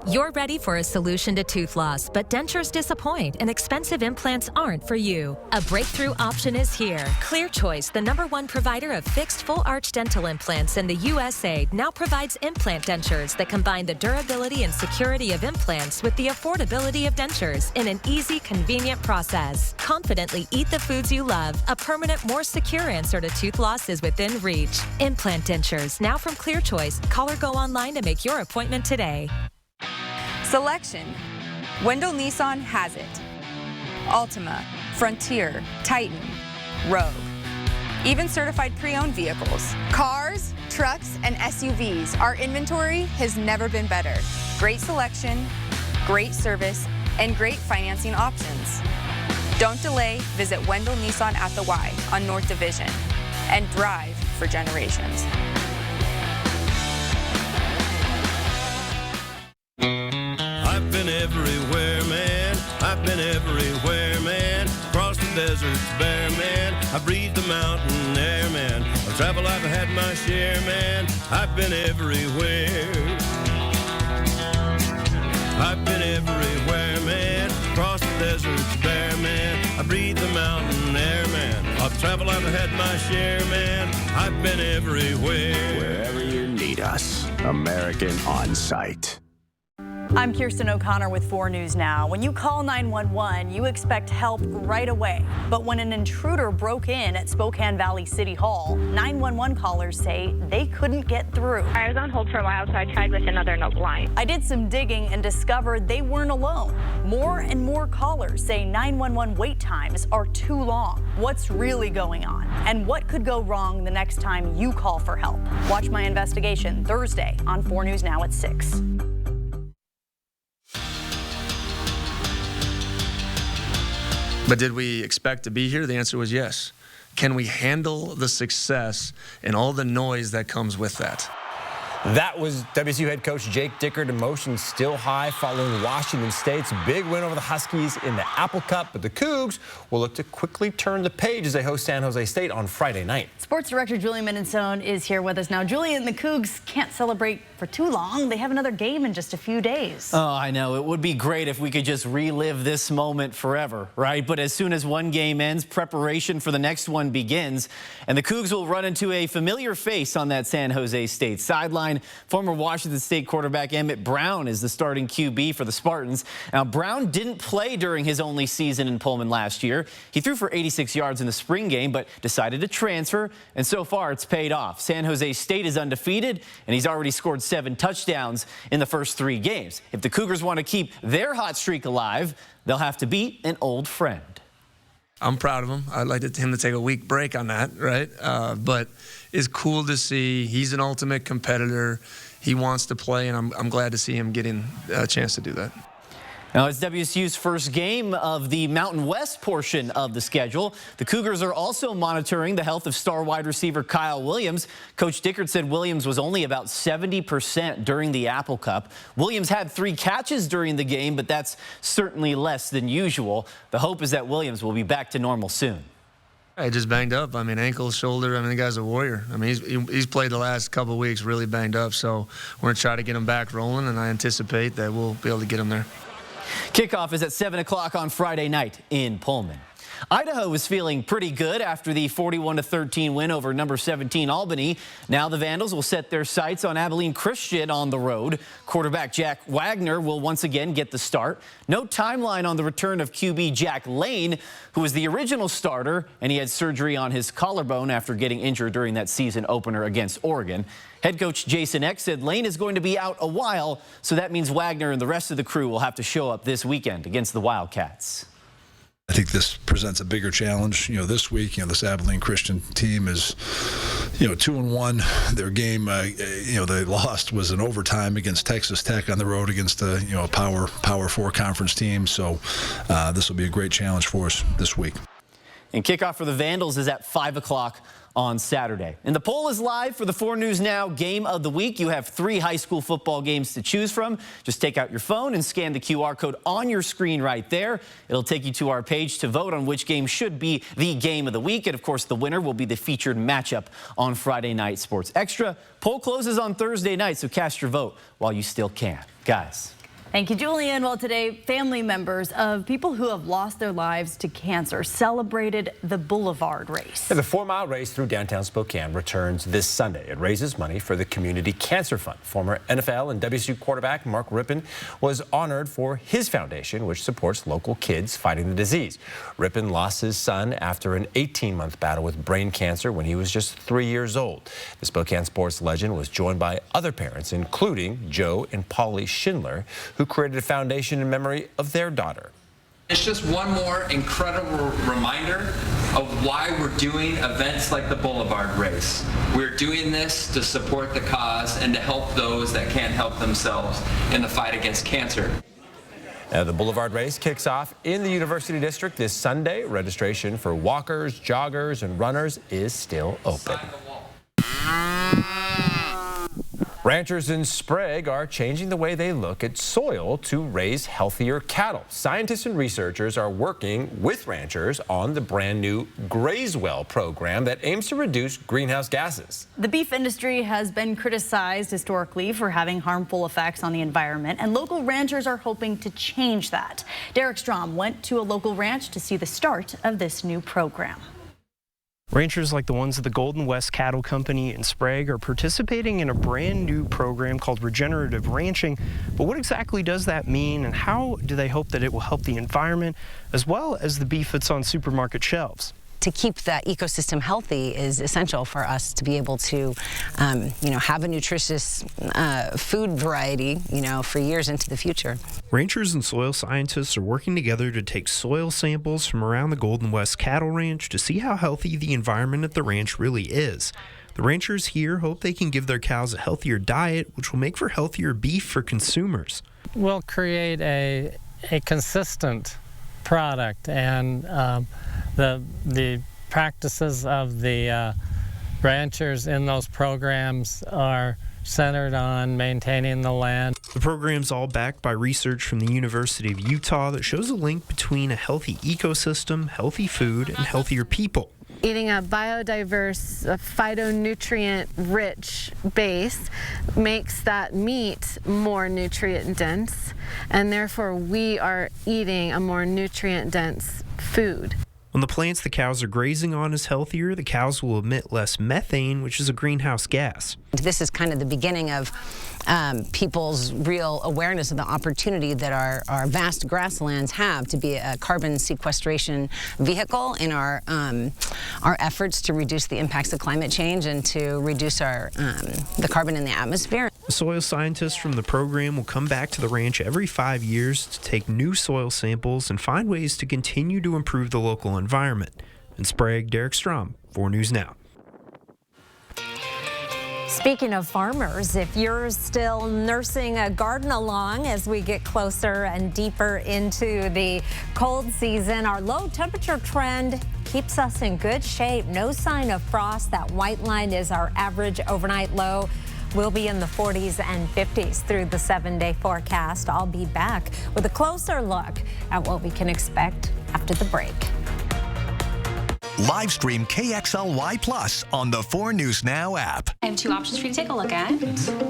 You're ready for a solution to tooth loss, but dentures disappoint and expensive implants aren't for you. A breakthrough option is here. Clear Choice, the #1 provider of fixed full arch dental implants in the USA, now provides implant dentures that combine the durability and security of implants with the affordability of dentures in an easy, convenient process. Confidently eat the foods you love. A permanent, more secure answer to tooth loss is within reach. Implant dentures, now from Clear Choice. Call or go online to make your appointment today. Selection. Wendell Nissan has it. Altima, Frontier, Titan, Rogue. Even certified pre-owned vehicles. Cars, trucks, and SUVs. Our inventory has never been better. Great selection, great service, and great financing options. Don't delay. Visit Wendell Nissan at the Y on North Division and drive for generations. I've been everywhere, man. I've been everywhere, man. Across the deserts bare, man. I breathe the mountain air, man. I've traveled, I've had my share, man. I've been everywhere. I've been everywhere, man. Across the deserts bare, man. I breathe the mountain air, man. I've traveled, I've had my share, man. I've been everywhere. Wherever you need us, American On Site. I'm Kirsten O'Connor with 4 News Now. When you call 911, you expect help right away. But when an intruder broke in at Spokane Valley City Hall, 911 callers say they couldn't get through. I was on hold for a while, so I tried with another line. I did some digging and discovered they weren't alone. More and more callers say 911 wait times are too long. What's really going on? And what could go wrong the next time you call for help? Watch my investigation Thursday on 4 News Now at 6. But did we expect to be here? The answer was yes. Can we handle the success and all the noise that comes with that? That was WSU head coach Jake Dickert. Emotions still high following Washington State's big win over the Huskies in the Apple Cup. But the Cougs will look to quickly turn the page as they host San Jose State on Friday night. Sports director Julian Mendenson is here with us now. Julian, the Cougs can't celebrate for too long. They have another game in just a few days. Oh, I know. It would be great if we could just relive this moment forever, right? But as soon as one game ends, preparation for the next one begins. And the Cougs will run into a familiar face on that San Jose State sideline. Former Washington State quarterback Emmett Brown is the starting QB for the Spartans. Now, Brown didn't play during his only season in Pullman last year. He threw for 86 yards in the spring game, but decided to transfer, and so far it's paid off. San Jose State is undefeated, and he's already scored 7 touchdowns in the first 3 games. If the Cougars want to keep their hot streak alive, they'll have to beat an old friend. I'm proud of him. I'd like him to take a week break on that, right? But it's cool to see. He's an ultimate competitor. He wants to play, and I'm glad to see him getting a chance to do that. Now, it's WSU's first game of the Mountain West portion of the schedule. The Cougars are also monitoring the health of star wide receiver Kyle Williams. Coach Dickert said Williams was only about 70% during the Apple Cup. Williams had 3 catches during the game, but that's certainly less than usual. The hope is that Williams will be back to normal soon. I just banged up. I mean, ankle, shoulder. I mean, the guy's a warrior. I mean, he's played the last couple of weeks really banged up. So we're going to try to get him back rolling, and I anticipate that we'll be able to get him there. Kickoff is at 7 o'clock on Friday night in Pullman. Idaho is feeling pretty good after the 41-13 win over number 17 Albany. Now the Vandals will set their sights on Abilene Christian on the road. Quarterback Jack Wagner will once again get the start. No timeline on the return of QB Jack Lane, who was the original starter, and he had surgery on his collarbone after getting injured during that season opener against Oregon. Head coach Jason Eck said Lane is going to be out a while, so that means Wagner and the rest of the crew will have to show up this weekend against the Wildcats. I think this presents a bigger challenge. This week, this Abilene Christian team is, 2-1. Their game, they lost was in overtime against Texas Tech on the road against a Power 4 conference team. So this will be a great challenge for us this week. And kickoff for the Vandals is at 5 o'clock on Saturday. And the poll is live for the 4 News Now Game of the Week. You have 3 high school football games to choose from. Just take out your phone and scan the QR code on your screen right there. It'll take you to our page to vote on which game should be the game of the week. And of course, the winner will be the featured matchup on Friday Night Sports Extra. Poll closes on Thursday night, so cast your vote while you still can. Guys. Thank you, Julian. Well, today, family members of people who have lost their lives to cancer celebrated the Boulevard Race. The 4-mile race through downtown Spokane returns this Sunday. It raises money for the Community Cancer Fund. Former NFL and WSU quarterback Mark Rypien was honored for his foundation, which supports local kids fighting the disease. Rypien lost his son after an 18-month battle with brain cancer when he was just 3 years old. The Spokane sports legend was joined by other parents, including Joe and Polly Schindler, who created a foundation in memory of their daughter. It's just one more incredible reminder of why we're doing events like the Boulevard Race. We're doing this to support the cause and to help those that can't help themselves in the fight against cancer. The Boulevard Race kicks off in the University District this Sunday. Registration for walkers, joggers, and runners is still open. Ranchers in Sprague are changing the way they look at soil to raise healthier cattle. Scientists and researchers are working with ranchers on the brand new GrazeWell program that aims to reduce greenhouse gases. The beef industry has been criticized historically for having harmful effects on the environment, and local ranchers are hoping to change that. Derek Strom went to a local ranch to see the start of this new program. Ranchers like the ones at the Golden West Cattle Company in Sprague are participating in a brand new program called regenerative ranching. But what exactly does that mean, and how do they hope that it will help the environment as well as the beef that's on supermarket shelves? To keep that ecosystem healthy is essential for us to be able to, have a nutritious food variety, for years into the future. Ranchers and soil scientists are working together to take soil samples from around the Golden West Cattle Ranch to see how healthy the environment at the ranch really is. The ranchers here hope they can give their cows a healthier diet, which will make for healthier beef for consumers. We'll create a consistent product, and the practices of the ranchers in those programs are centered on maintaining the land. The program's all backed by research from the University of Utah that shows a link between a healthy ecosystem, healthy food, and healthier people. Eating a biodiverse, phytonutrient-rich base makes that meat more nutrient-dense, and therefore we are eating a more nutrient-dense food. When the plants the cows are grazing on is healthier, the cows will emit less methane, which is a greenhouse gas. This is kind of the beginning of people's real awareness of the opportunity that our vast grasslands have to be a carbon sequestration vehicle in our efforts to reduce the impacts of climate change and to reduce the carbon in the atmosphere. The soil scientists from the program will come back to the ranch every 5 years to take new soil samples and find ways to continue to improve the local environment. In Sprague, Derek Strom, 4 News Now. Speaking of farmers, if you're still nursing a garden along as we get closer and deeper into the cold season, our low temperature trend keeps us in good shape. No sign of frost. That white line is our average overnight low. We'll be in the 40s and 50s through the 7-day forecast. I'll be back with a closer look at what we can expect after the break. Live stream KXLY Plus on the 4 News Now app. I have 2 options for you to take a look at.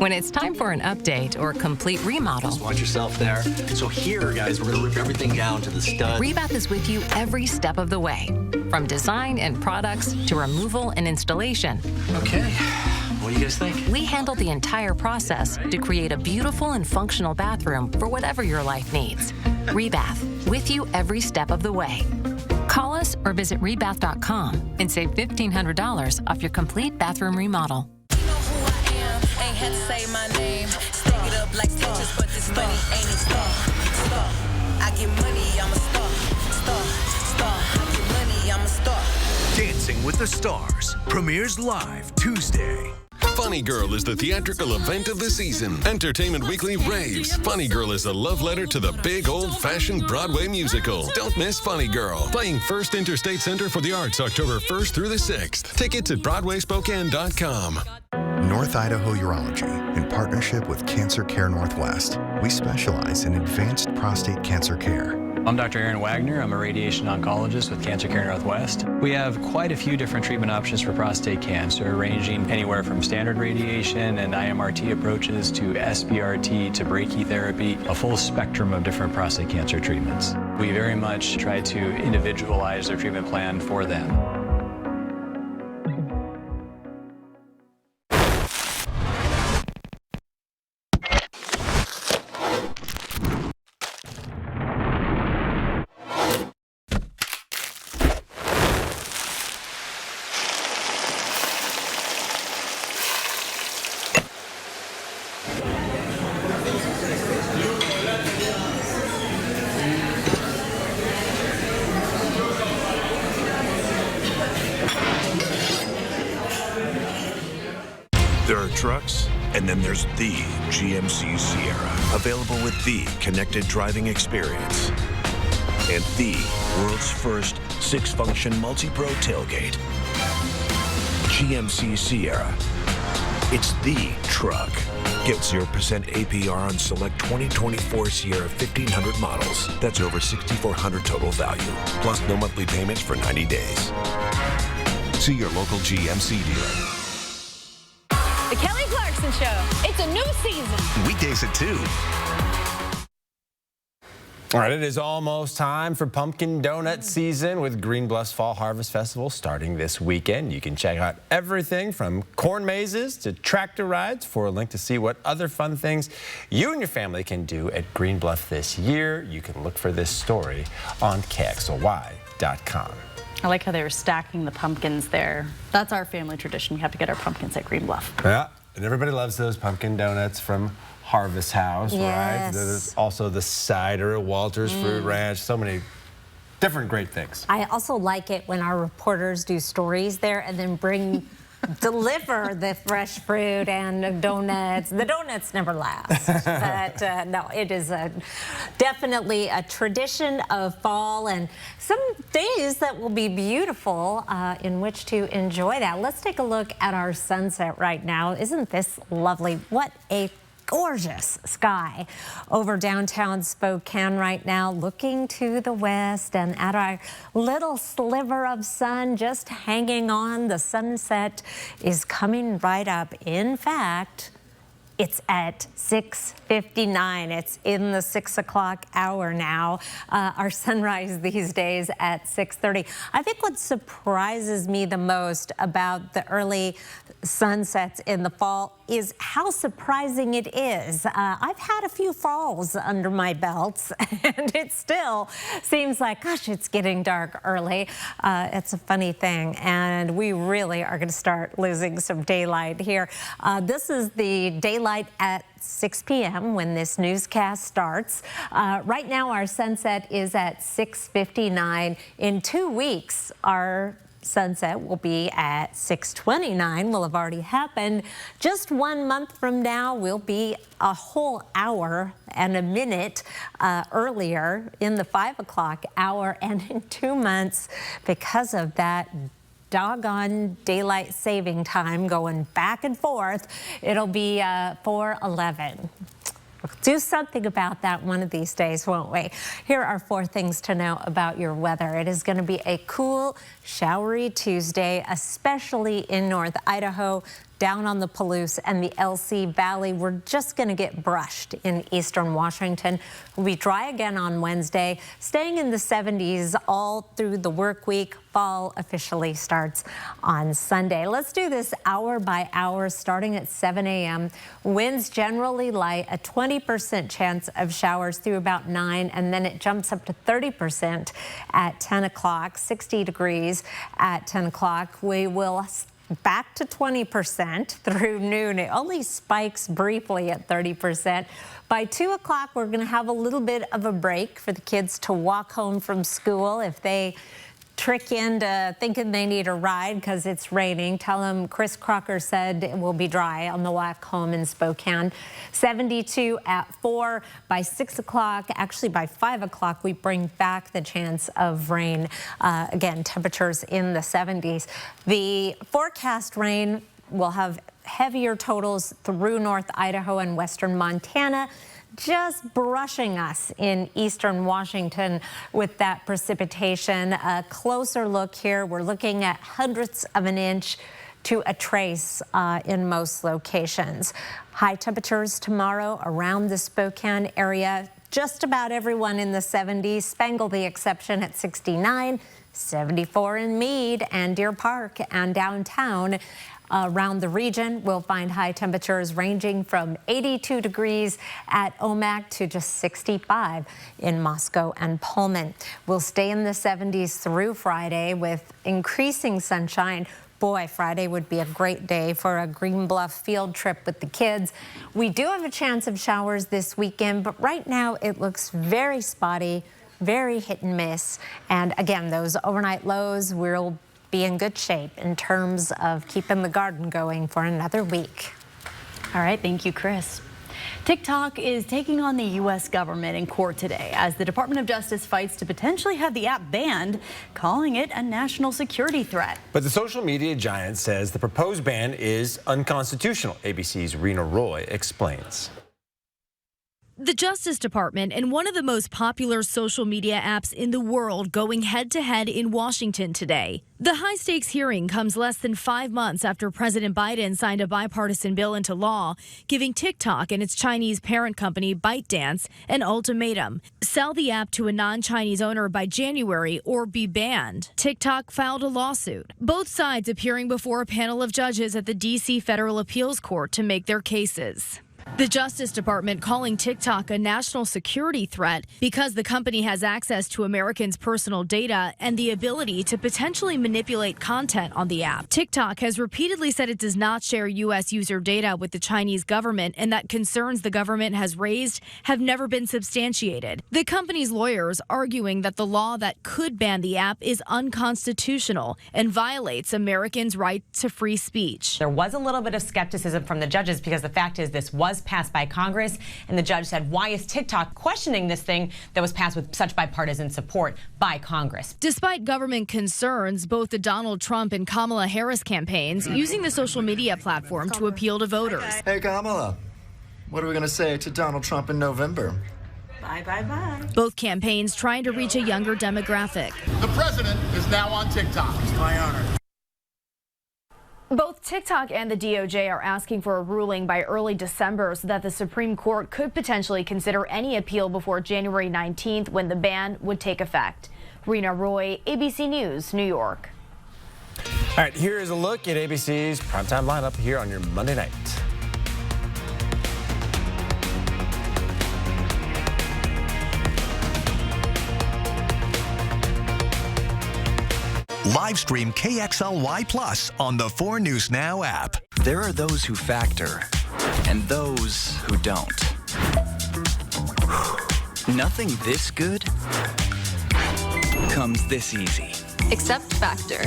When it's time for an update or complete remodel, just watch yourself there. So here, guys, we're going to rip everything down to the stud. Rebath is with you every step of the way, from design and products to removal and installation. Okay. What do you guys think? We handle the entire process to create a beautiful and functional bathroom for whatever your life needs. Rebath, with you every step of the way. Call us or visit rebath.com and save $1,500 off your complete bathroom remodel. You know who I am, ain't had to say my name. Stack it up like Tetris, but this money ain't a star. I get money, I'm a star. I get money, I'm a star. Dancing with the Stars premieres live Tuesday. Funny Girl is the theatrical event of the season. Entertainment Weekly raves. Funny Girl is a love letter to the big old-fashioned Broadway musical. Don't miss Funny Girl. Playing First Interstate Center for the Arts October 1st through the 6th. Tickets at BroadwaySpokane.com. North Idaho Urology, in partnership with Cancer Care Northwest. We specialize in advanced prostate cancer care. I'm Dr. Aaron Wagner. I'm a radiation oncologist with Cancer Care Northwest. We have quite a few different treatment options for prostate cancer, ranging anywhere from standard radiation and IMRT approaches to SBRT to brachytherapy, a full spectrum of different prostate cancer treatments. We very much try to individualize their treatment plan for them. There are trucks, and then there's the GMC Sierra, available with the connected driving experience and the world's first 6-function multi-pro tailgate. GMC Sierra. It's the truck. Get 0% APR on select 2024 Sierra 1500 models. That's over $6,400 total value, plus no monthly payments for 90 days. See your local GMC dealer. The Kelly Clarkson Show. It's a new season. Weekdays at 2. All right, it is almost time for pumpkin donut season with Green Bluffs Fall Harvest Festival starting this weekend. You can check out everything from corn mazes to tractor rides. For a link to see what other fun things you and your family can do at Green Bluff this year, you can look for this story on KXLY.com. I like how they were stacking the pumpkins there. That's our family tradition. We have to get our pumpkins at Green Bluff. Yeah, and everybody loves those pumpkin donuts from Harvest House, right? There's also the cider at Walter's Fruit Ranch. So many different great things. I also like it when our reporters do stories there and then bring deliver the fresh fruit and donuts. The donuts never last, but no, it is definitely a tradition of fall and some days that will be beautiful in which to enjoy that. Let's take a look at our sunset right now. Isn't this lovely? What a gorgeous sky over downtown Spokane right now, looking to the west and at our little sliver of sun just hanging on. The sunset is coming right up. In fact, it's at 6:59. It's in the 6 o'clock hour now. Our sunrise these days at 6:30. I think what surprises me the most about the early sunsets in the fall is how surprising it is. I've had a few falls under my belts, and it still seems like, gosh, it's getting dark early. It's a funny thing, and we really are going to start losing some daylight here. This is the daylight at 6 p.m. when this newscast starts. Right now, our sunset is at 6:59. In 2 weeks, our sunset will be at 6:29, will have already happened. Just 1 month from now, we'll be a whole hour and a minute earlier in the 5 o'clock hour. And in 2 months, because of that doggone daylight saving time going back and forth, it'll be 4:11. We'll do something about that one of these days, won't we? Here are 4 things to know about your weather. It is going to be a cool, showery Tuesday, especially in North Idaho, down on the Palouse and the LC Valley. We're just going to get brushed in eastern Washington. We'll be dry again on Wednesday, staying in the 70s all through the work week. Fall officially starts on Sunday. Let's do this hour by hour, starting at 7 a.m. Winds generally light, a 20% chance of showers through about 9, and then it jumps up to 30% at 10 o'clock, 60 degrees at 10 o'clock. We will back to 20% through noon. It only spikes briefly at 30%. By 2 o'clock, we're going to have a little bit of a break for the kids to walk home from school. If they trick into thinking they need a ride because it's raining, tell them Chris Crocker said it will be dry on the walk home in Spokane. 72 at 4. By 6 o'clock, actually by 5 o'clock, we bring back the chance of rain. Again, temperatures in the 70s. The forecast rain will have heavier totals through North Idaho and western Montana, just brushing us in eastern Washington with that precipitation. A closer look here, we're looking at hundredths of an inch to a trace in most locations. High temperatures tomorrow around the Spokane area. Just about everyone in the 70s. Spangle the exception at 69, 74 in Meade and Deer Park and downtown. Around the region, we'll find high temperatures ranging from 82 degrees at Omak to just 65 in Moscow and Pullman. We'll stay in the 70s through Friday with increasing sunshine. Boy, Friday would be a great day for a Green Bluff field trip with the kids. We do have a chance of showers this weekend, but right now it looks very spotty, very hit and miss. And again, those overnight lows will be in good shape in terms of keeping the garden going for another week. All right, thank you, Chris. TikTok is taking on the U.S. government in court today as the Department of Justice fights to potentially have the app banned, calling it a national security threat. But the social media giant says the proposed ban is unconstitutional. ABC's Rena Roy explains. The Justice Department and one of the most popular social media apps in the world going head-to-head in Washington today. The high-stakes hearing comes less than 5 months after President Biden signed a bipartisan bill into law, giving TikTok and its Chinese parent company ByteDance an ultimatum: sell the app to a non-Chinese owner by January or be banned. TikTok filed a lawsuit, both sides appearing before a panel of judges at the D.C. Federal Appeals Court to make their cases. The Justice Department calling TikTok a national security threat because the company has access to Americans' personal data and the ability to potentially manipulate content on the app. TikTok has repeatedly said it does not share U.S. user data with the Chinese government and that concerns the government has raised have never been substantiated. The company's lawyers arguing that the law that could ban the app is unconstitutional and violates Americans' right to free speech. There was a little bit of skepticism from the judges because the fact is this was passed by Congress, and the judge said, why is TikTok questioning this thing that was passed with such bipartisan support by Congress? Despite government concerns, both the Donald Trump and Kamala Harris campaigns using the social media platform to appeal to voters. Hey, Kamala, what are we going to say to Donald Trump in November? Bye, bye, bye. Both campaigns trying to reach a younger demographic. The president is now on TikTok. It's my honor. Both TikTok and the DOJ are asking for a ruling by early December so that the Supreme Court could potentially consider any appeal before January 19th when the ban would take effect. Rena Roy, ABC News, New York. All right, here is a look at ABC's primetime lineup here on your Monday night. Live stream KXLY Plus on the 4 News Now app. There are those who factor and those who don't. Nothing this good comes this easy. Except Factor.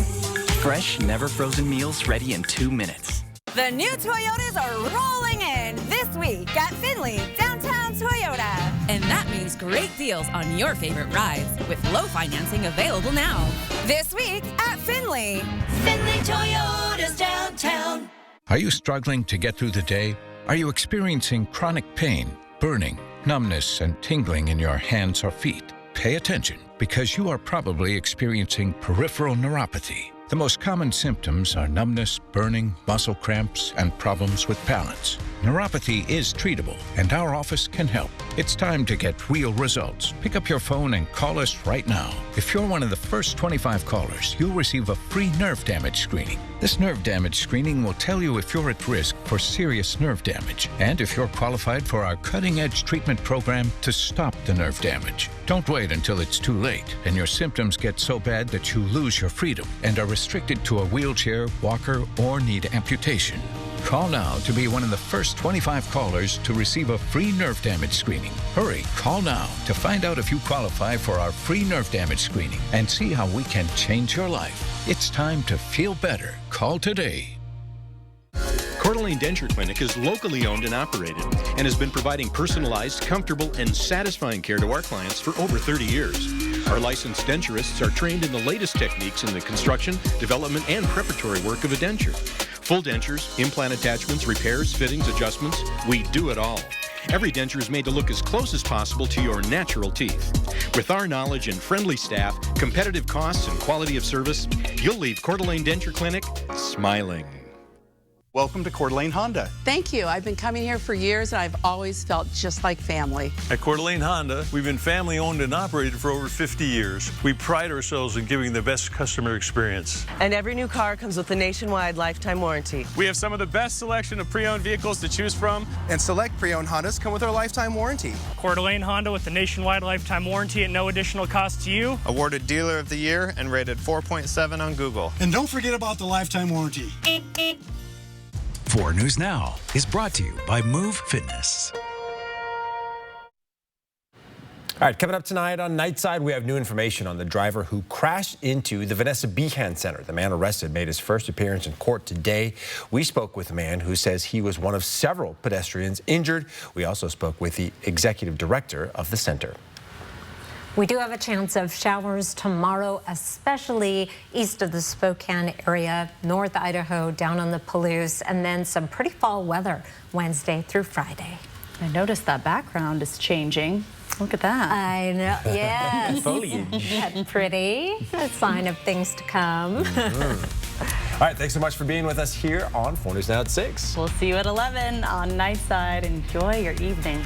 Fresh, never frozen meals ready in 2 minutes. The new Toyotas are rolling in this week at Findlay Downtown Toyota. And that means great deals on your favorite rides with low financing available now. This week at Findlay. Findlay Toyotas downtown. Are you struggling to get through the day? Are you experiencing chronic pain, burning, numbness, and tingling in your hands or feet? Pay attention because you are probably experiencing peripheral neuropathy. The most common symptoms are numbness, burning, muscle cramps, and problems with balance. Neuropathy is treatable, and our office can help. It's time to get real results. Pick up your phone and call us right now. If you're one of the first 25 callers, you'll receive a free nerve damage screening. This nerve damage screening will tell you if you're at risk for serious nerve damage and if you're qualified for our cutting-edge treatment program to stop the nerve damage. Don't wait until it's too late and your symptoms get so bad that you lose your freedom and are restricted to a wheelchair, walker, or need amputation. Call now to be one of the first 25 callers to receive a free nerve damage screening. Hurry, call now to find out if you qualify for our free nerve damage screening and see how we can change your life. It's time to feel better. Call today. Coeur d'Alene Denture Clinic is locally owned and operated and has been providing personalized, comfortable, and satisfying care to our clients for over 30 years. Our licensed denturists are trained in the latest techniques in the construction, development, and preparatory work of a denture. Full dentures, implant attachments, repairs, fittings, adjustments, we do it all. Every denture is made to look as close as possible to your natural teeth. With our knowledge and friendly staff, competitive costs, and quality of service, you'll leave Coeur d'Alene Denture Clinic smiling. Welcome to Coeur d'Alene Honda. Thank you. I've been coming here for years, and I've always felt just like family. At Coeur d'Alene Honda, we've been family-owned and operated for over 50 years. We pride ourselves in giving the best customer experience. And every new car comes with a nationwide lifetime warranty. We have some of the best selection of pre-owned vehicles to choose from. And select pre-owned Hondas come with our lifetime warranty. Coeur d'Alene Honda with the nationwide lifetime warranty at no additional cost to you. Awarded Dealer of the Year and rated 4.7 on Google. And don't forget about the lifetime warranty. 4 News Now is brought to you by Move Fitness. All right, coming up tonight on Nightside, we have new information on the driver who crashed into the Vanessa Behan Center. The man arrested made his first appearance in court today. We spoke with a man who says he was one of several pedestrians injured. We also spoke with the executive director of the center. We do have a chance of showers tomorrow, especially east of the Spokane area, North Idaho, down on the Palouse, and then some pretty fall weather Wednesday through Friday. I noticed that background is changing. Look at that. I know, yes. Foliage. That's pretty. A sign of things to come. All right, thanks so much for being with us here on 4 News Now at 6. We'll see you at 11 on Nightside. Enjoy your evening.